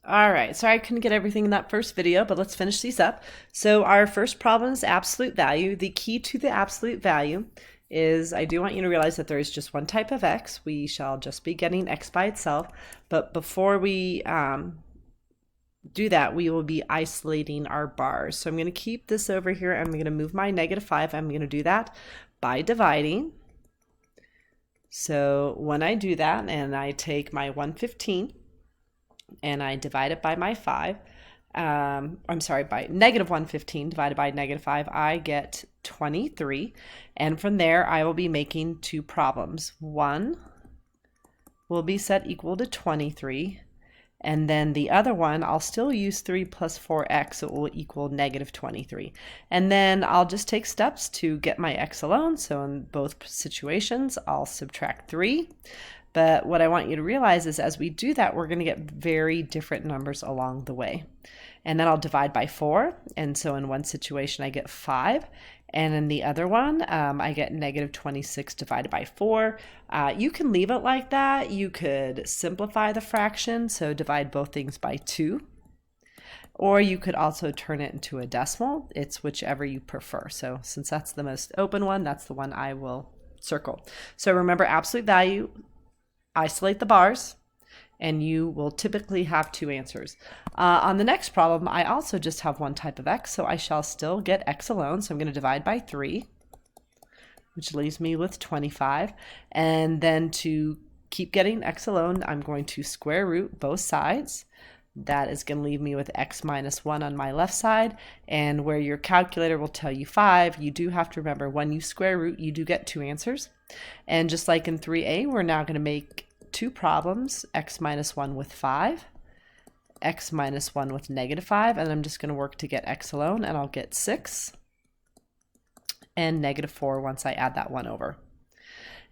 All right, so I couldn't get everything in that first video, but let's finish these up. So our first problem is absolute value. The key to the absolute value is I do want you to realize that there is just one type of x. We shall just be getting x by itself. But before we do that, we will be isolating our bars. So I'm going to keep this over here. I'm going to move my -5. I'm going to do that by dividing. So when I do that and I take my 115 and I divide it by my 5, I'm sorry, by -115 divided by -5, I get 23. And from there, I will be making two problems. One will be set equal to 23. And then the other one, I'll still use 3 plus 4x, so it will equal -23. And then I'll just take steps to get my x alone. So in both situations, I'll subtract 3. But what I want you to realize is as we do that, we're going to get very different numbers along the way. And then I'll divide by 4. And so in one situation, I get 5. And in the other one, I get -26 divided by 4. You can leave it like that. You could simplify the fraction, so divide both things by 2. Or you could also turn it into a decimal. It's whichever you prefer. So since that's the most open one, that's the one I will circle. So remember, absolute value, isolate the bars, and you will typically have two answers. On the next problem, I also just have one type of x, so I shall still get x alone. So I'm going to divide by 3, which leaves me with 25. And then to keep getting x alone, I'm going to square root both sides. That is going to leave me with x minus 1 on my left side. And where your calculator will tell you 5, you do have to remember when you square root, you do get two answers. And just like in 3a, we're now going to make two problems, x minus 1 with 5, x minus 1 with -5, and I'm just going to work to get x alone, and I'll get 6 and -4 once I add that 1 over.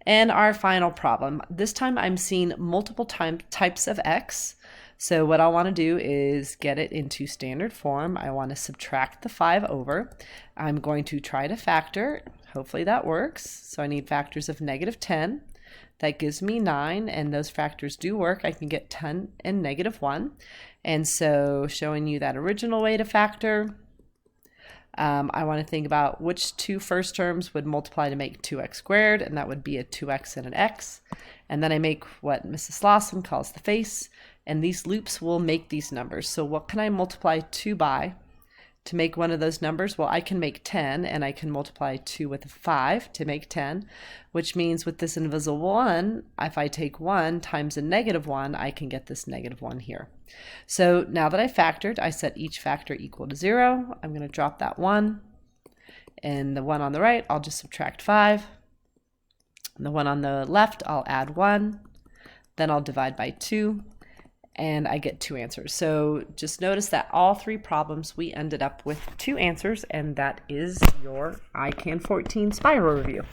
And our final problem, this time I'm seeing multiple types of x. So what I want to do is get it into standard form. I want to subtract the 5 over. I'm going to try to factor. Hopefully that works. So I need factors of -10. That gives me 9, and those factors do work. I can get 10 and -1. And so showing you that original way to factor, I want to think about which two first terms would multiply to make 2x squared, and that would be a 2x and an x. And then I make what Mrs. Lawson calls the face, and these loops will make these numbers. So what can I multiply 2 by to make one of those numbers? Well, I can make 10, and I can multiply 2 with a 5 to make 10, which means with this invisible 1, if I take 1 times a -1, I can get this -1 here. So now that I factored, I set each factor equal to 0. I'm going to drop that 1, and the 1 on the right, I'll just subtract 5. And the one on the left, I'll add 1. Then I'll divide by 2. And I get two answers. So just notice that all three problems we ended up with two answers, and that is your ICAN 14 spiral review.